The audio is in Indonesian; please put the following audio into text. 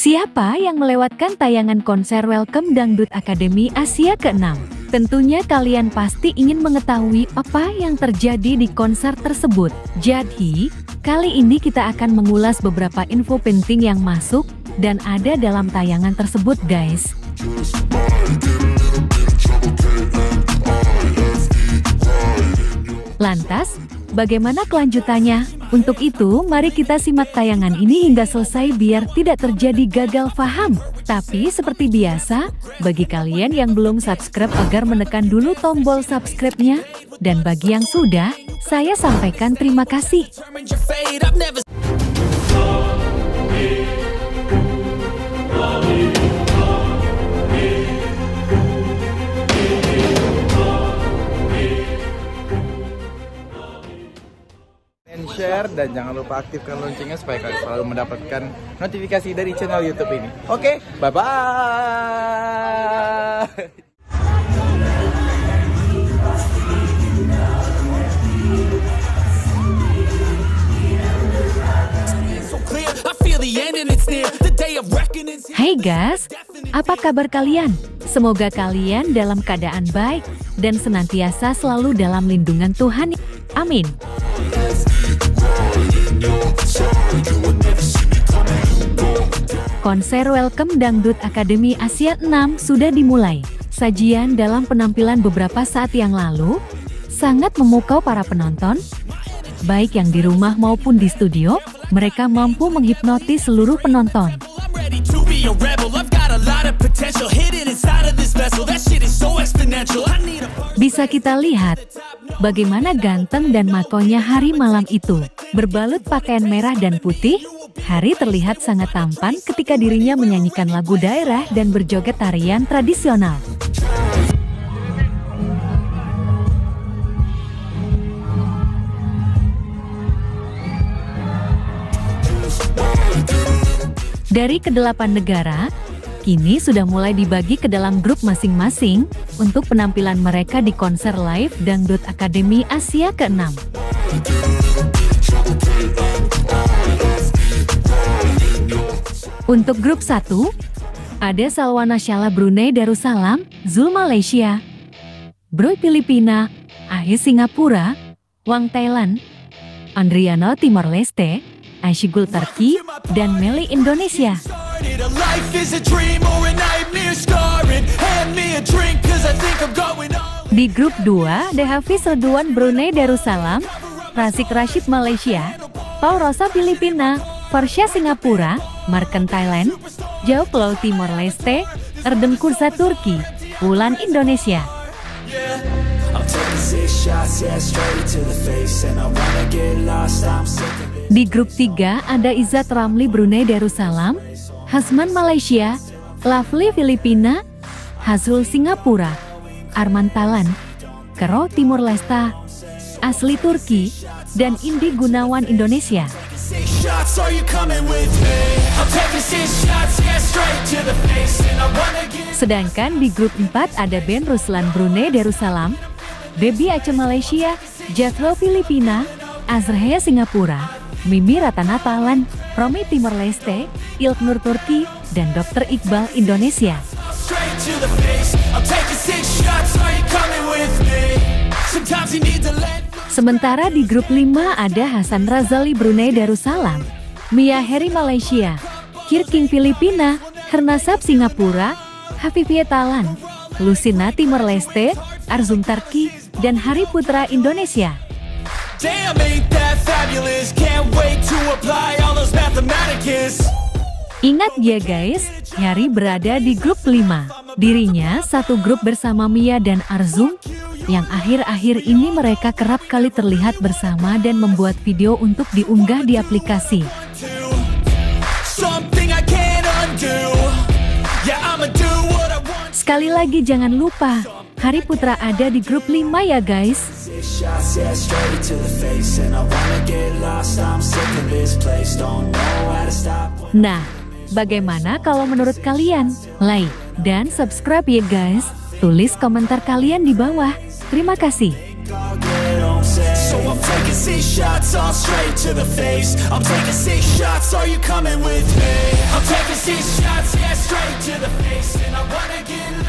Siapa yang melewatkan tayangan konser Welcome Dangdut Academy Asia ke-6? Tentunya kalian pasti ingin mengetahui apa yang terjadi di konser tersebut. Jadi, kali ini kita akan mengulas beberapa info penting yang masuk dan ada dalam tayangan tersebut, guys. Lantas, bagaimana kelanjutannya? Untuk itu, mari kita simak tayangan ini hingga selesai biar tidak terjadi gagal paham. Tapi seperti biasa, bagi kalian yang belum subscribe agar menekan dulu tombol subscribe-nya. Dan bagi yang sudah, saya sampaikan terima kasih. Share dan jangan lupa aktifkan loncengnya supaya kalian selalu mendapatkan notifikasi dari channel YouTube ini. Oke, bye-bye. Hai guys, apa kabar kalian? Semoga kalian dalam keadaan baik dan senantiasa selalu dalam lindungan Tuhan. Amin. Konser Welcome Dangdut Academy Asia 6 sudah dimulai. Sajian dalam penampilan beberapa saat yang lalu sangat memukau para penonton. Baik yang di rumah maupun di studio, mereka mampu menghipnotis seluruh penonton. Bisa kita lihat bagaimana ganteng dan makonya Hari malam itu. Berbalut pakaian merah dan putih, Hari terlihat sangat tampan ketika dirinya menyanyikan lagu daerah dan berjoget tarian tradisional. Dari ke-8 negara, kini sudah mulai dibagi ke dalam grup masing-masing untuk penampilan mereka di konser live Dangdut Academy Asia ke-6. Untuk grup 1, ada Salwana Shala Brunei Darussalam, Zul Malaysia, Bro Filipina, Ahis Singapura, Wang Thailand, Andriano Timor Leste, Aishigul Turki, dan Meli Indonesia. Di grup 2, ada Hafiz Ridwan Brunei Darussalam, Rasik Rashid Malaysia, Paul Rosa Filipina, Farsha Singapura, Marken Thailand, Jauh Pulau Timor Leste, Erdem Kursa Turki, Wulan Indonesia. Di grup 3 ada Izzat Ramli Brunei Darussalam, Hasman Malaysia, Lovely Filipina, Hazrul Singapura, Arman Thailand, Kero Timur Leste, Asli Turki, dan Indi Gunawan Indonesia. Sedangkan di grup 4 ada Ben Ruslan Brunei Darussalam, Baby Aceh Malaysia, Jethro Filipina, Azrahya Singapura, Mimi Ratana Thailand, Romi Timor Leste, Ilknur Turki, dan Dr. Iqbal Indonesia. Sementara di grup 5 ada Hasan Razali Brunei Darussalam, Mia Heri Malaysia, Kirking Filipina, Hernasab Singapura, Hafifia Thailand, Lucina Timor Leste, Arzum Turki, dan Hari Putra Indonesia. Ingat ya guys, Hari berada di grup 5. Dirinya satu grup bersama Mia dan Arzum, yang akhir-akhir ini mereka kerap kali terlihat bersama dan membuat video untuk diunggah di aplikasi. Sekali lagi jangan lupa, Hari Putra ada di grup 5 ya guys. Nah, bagaimana kalau menurut kalian? Like dan subscribe ya guys. Tulis komentar kalian di bawah. Terima kasih. 6 shots all straight to the face. I'm taking 6 shots, are you coming with me? I'm taking 6 shots, yeah, straight to the face. And I wanna get